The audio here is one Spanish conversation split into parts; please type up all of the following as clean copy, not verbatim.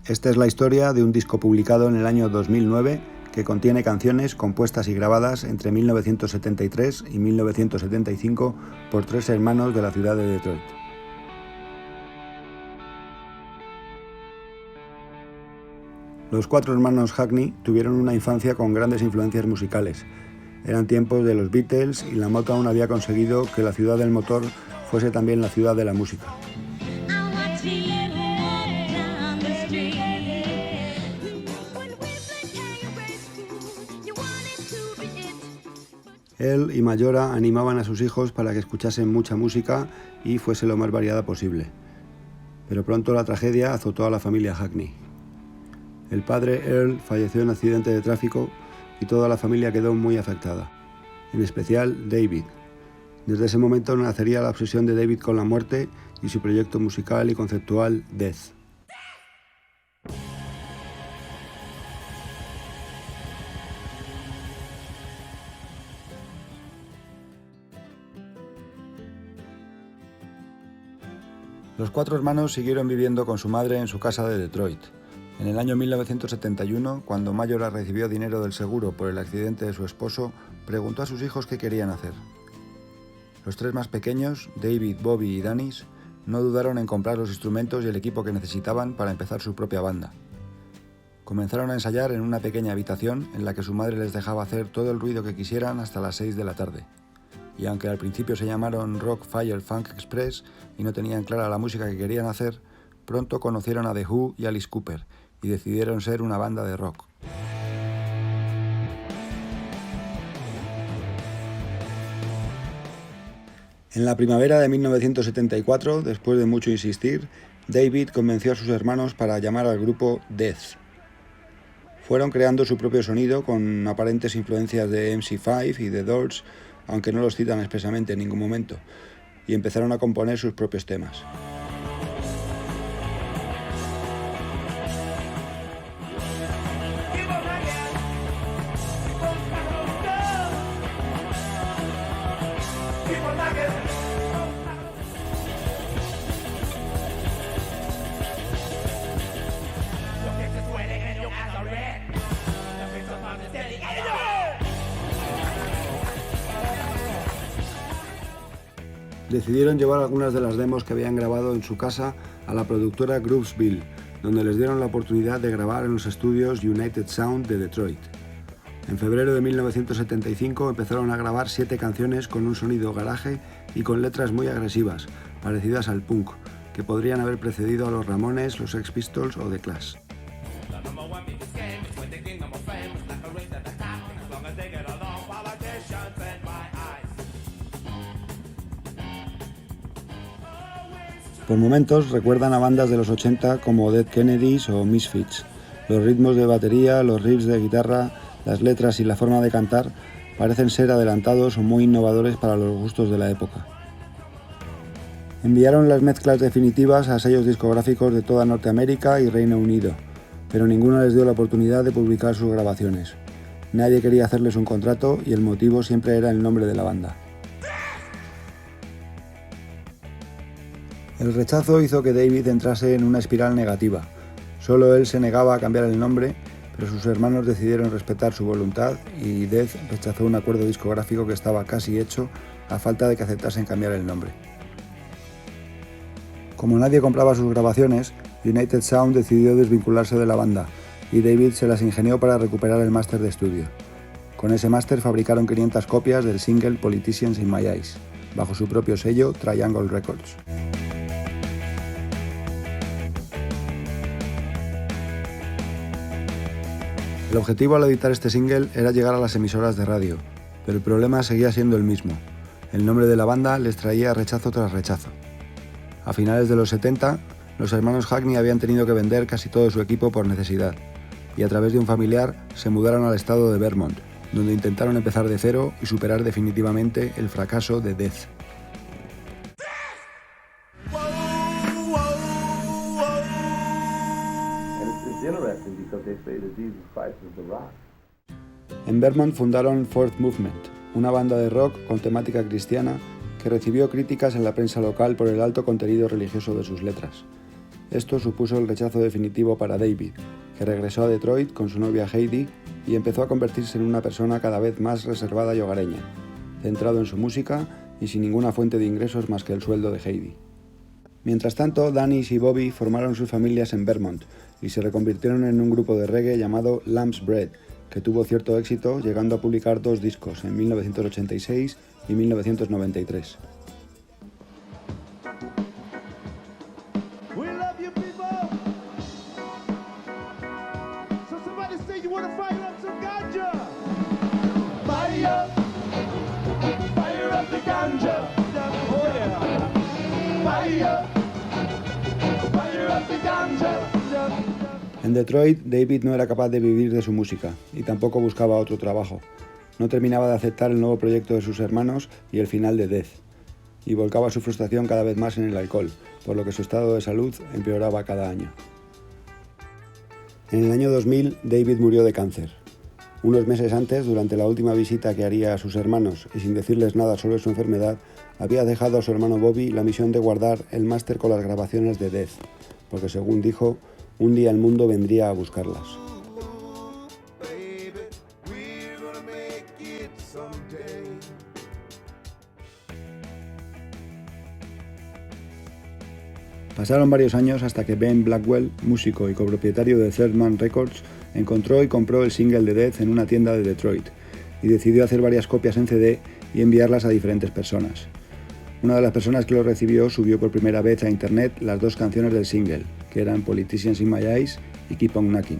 Esta es la historia de un disco publicado en el año 2009 que contiene canciones compuestas y grabadas entre 1973 y 1975 por tres hermanos de la ciudad de Detroit. Los cuatro hermanos Hackney tuvieron una infancia con grandes influencias musicales. Eran tiempos de los Beatles y la Motown había conseguido que la ciudad del motor fuese también la ciudad de la música. Él y Mayora animaban a sus hijos para que escuchasen mucha música y fuese lo más variada posible. Pero pronto la tragedia azotó a la familia Hackney. El padre Earl falleció en un accidente de tráfico y toda la familia quedó muy afectada, en especial David. Desde ese momento nacería la obsesión de David con la muerte y su proyecto musical y conceptual Death. Los cuatro hermanos siguieron viviendo con su madre en su casa de Detroit. En el año 1971, cuando Mayora recibió dinero del seguro por el accidente de su esposo, preguntó a sus hijos qué querían hacer. Los tres más pequeños, David, Bobby y Danis, no dudaron en comprar los instrumentos y el equipo que necesitaban para empezar su propia banda. Comenzaron a ensayar en una pequeña habitación en la que su madre les dejaba hacer todo el ruido que quisieran hasta las 6 de la tarde. Y aunque al principio se llamaron Rock Fire Funk Express y no tenían clara la música que querían hacer, pronto conocieron a The Who y Alice Cooper y decidieron ser una banda de rock. En la primavera de 1974, después de mucho insistir, David convenció a sus hermanos para llamar al grupo Death. Fueron creando su propio sonido con aparentes influencias de MC5 y The Doors, aunque no los citan expresamente en ningún momento, y empezaron a componer sus propios temas. Decidieron llevar algunas de las demos que habían grabado en su casa a la productora Groovesville, donde les dieron la oportunidad de grabar en los estudios United Sound de Detroit. En febrero de 1975 empezaron a grabar 7 canciones con un sonido garage y con letras muy agresivas, parecidas al punk, que podrían haber precedido a los Ramones, los Sex Pistols o The Clash. Por momentos recuerdan a bandas de los 80 como Dead Kennedys o Misfits. Los ritmos de batería, los riffs de guitarra, las letras y la forma de cantar parecen ser adelantados o muy innovadores para los gustos de la época. Enviaron las mezclas definitivas a sellos discográficos de toda Norteamérica y Reino Unido, pero ninguno les dio la oportunidad de publicar sus grabaciones. Nadie quería hacerles un contrato y el motivo siempre era el nombre de la banda. El rechazo hizo que David entrase en una espiral negativa. Solo él se negaba a cambiar el nombre, pero sus hermanos decidieron respetar su voluntad y Death rechazó un acuerdo discográfico que estaba casi hecho a falta de que aceptasen cambiar el nombre. Como nadie compraba sus grabaciones, United Sound decidió desvincularse de la banda y David se las ingenió para recuperar el máster de estudio. Con ese máster fabricaron 500 copias del single Politicians in My Eyes, bajo su propio sello Triangle Records. El objetivo al editar este single era llegar a las emisoras de radio, pero el problema seguía siendo el mismo. El nombre de la banda les traía rechazo tras rechazo. A finales de los 70, los hermanos Hackney habían tenido que vender casi todo su equipo por necesidad, y a través de un familiar se mudaron al estado de Vermont, donde intentaron empezar de cero y superar definitivamente el fracaso de Death. En Vermont fundaron Fourth Movement, una banda de rock con temática cristiana que recibió críticas en la prensa local por el alto contenido religioso de sus letras. Esto supuso el rechazo definitivo para David, que regresó a Detroit con su novia Heidi y empezó a convertirse en una persona cada vez más reservada y hogareña, centrado en su música y sin ninguna fuente de ingresos más que el sueldo de Heidi. Mientras tanto, Danis y Bobby formaron sus familias en Vermont y se reconvirtieron en un grupo de reggae llamado Lamb's Bread, que tuvo cierto éxito, llegando a publicar 2 discos en 1986 y 1993. En Detroit, David no era capaz de vivir de su música y tampoco buscaba otro trabajo. No terminaba de aceptar el nuevo proyecto de sus hermanos y el final de Death, y volcaba su frustración cada vez más en el alcohol, por lo que su estado de salud empeoraba cada año. En el año 2000, David murió de cáncer. Unos meses antes, durante la última visita que haría a sus hermanos y sin decirles nada sobre su enfermedad, había dejado a su hermano Bobby la misión de guardar el máster con las grabaciones de Death, porque según dijo, un día el mundo vendría a buscarlas. Pasaron varios años hasta que Ben Blackwell, músico y copropietario de Third Man Records, encontró y compró el single de Death en una tienda de Detroit y decidió hacer varias copias en CD y enviarlas a diferentes personas. Una de las personas que lo recibió subió por primera vez a internet las 2 canciones del single, que eran Politicians in My Eyes y Keep On Knocking,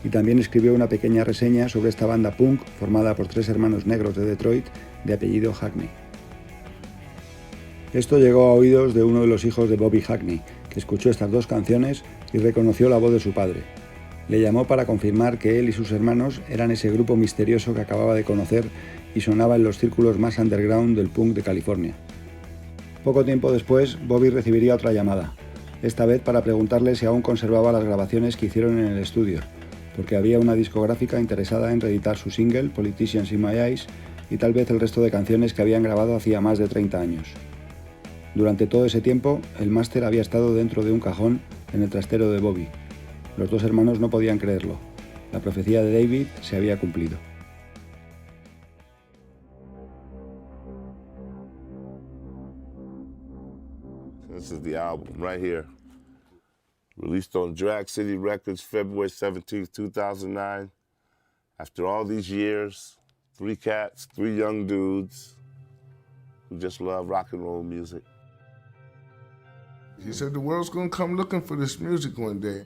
y también escribió una pequeña reseña sobre esta banda punk formada por 3 hermanos negros de Detroit de apellido Hackney. Esto llegó a oídos de uno de los hijos de Bobby Hackney, que escuchó estas 2 canciones y reconoció la voz de su padre. Le llamó para confirmar que él y sus hermanos eran ese grupo misterioso que acababa de conocer y sonaba en los círculos más underground del punk de California. Poco tiempo después, Bobby recibiría otra llamada, esta vez para preguntarle si aún conservaba las grabaciones que hicieron en el estudio, porque había una discográfica interesada en reeditar su single, Politicians in My Eyes, y tal vez el resto de canciones que habían grabado hacía más de 30 años. Durante todo ese tiempo, el máster había estado dentro de un cajón en el trastero de Bobby. Los 2 hermanos no podían creerlo. La profecía de David se había cumplido. This is the album right here. Released on Drag City Records February 17th, 2009. After all these years, 3 cats, 3 young dudes who just love rock and roll music. He said the world's gonna come looking for this music one day.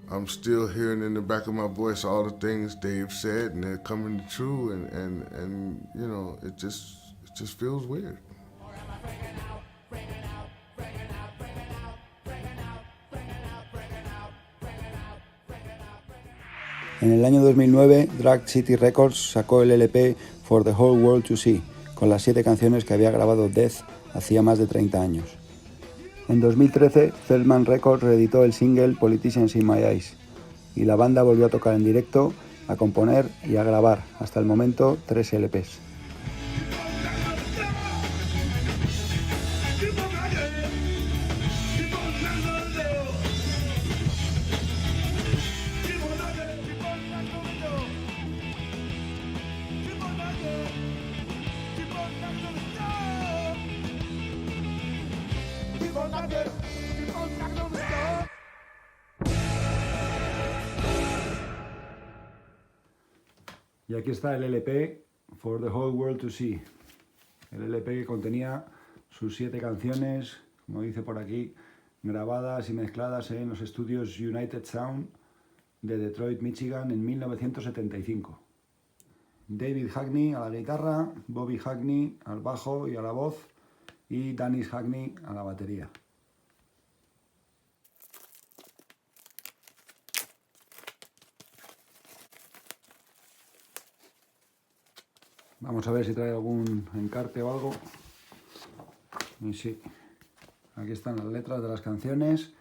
I'm still hearing in the back of my voice all the things Dave said, and they're coming true, and you know, it just feels weird. En el año 2009, Drag City Records sacó el LP For the Whole World to See, con las 7 canciones que había grabado Death hacía más de 30 años. En 2013, Third Man Records reeditó el single Politicians in My Eyes, y la banda volvió a tocar en directo, a componer y a grabar, hasta el momento, 3 LPs. Y aquí está el LP For the Whole World to See. El LP que contenía sus 7 canciones, como dice por aquí, grabadas y mezcladas en los estudios United Sound de Detroit, Michigan, en 1975. David Hackney a la guitarra, Bobby Hackney al bajo y a la voz, y Danis Hackney a la batería. Vamos a ver si trae algún encarte o algo. Y sí, aquí están las letras de las canciones,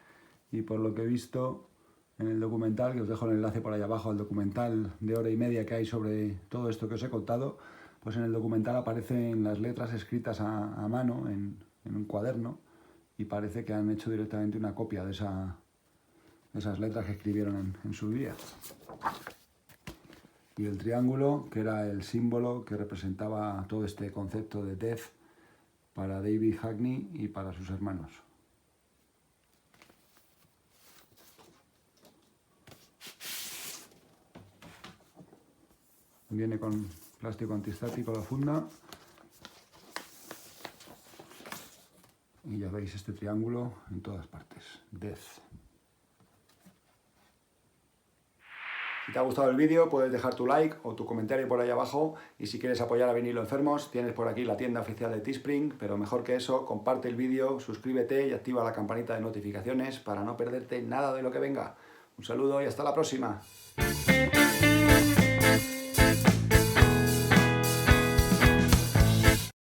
y por lo que he visto en el documental, que os dejo el enlace por ahí abajo al documental de 1 hora y media que hay sobre todo esto que os he contado, pues en el documental aparecen las letras escritas a mano en un cuaderno, y parece que han hecho directamente una copia de esas letras que escribieron en su día. Y el triángulo, que era el símbolo que representaba todo este concepto de death para David Hackney y para sus hermanos. Viene con plástico antiestático la funda. Y ya veis este triángulo en todas partes. Death. Si te ha gustado el vídeo, puedes dejar tu like o tu comentario por ahí abajo. Y si quieres apoyar a Vinilo Enfermos, tienes por aquí la tienda oficial de Teespring. Pero mejor que eso, comparte el vídeo, suscríbete y activa la campanita de notificaciones para no perderte nada de lo que venga. Un saludo y hasta la próxima.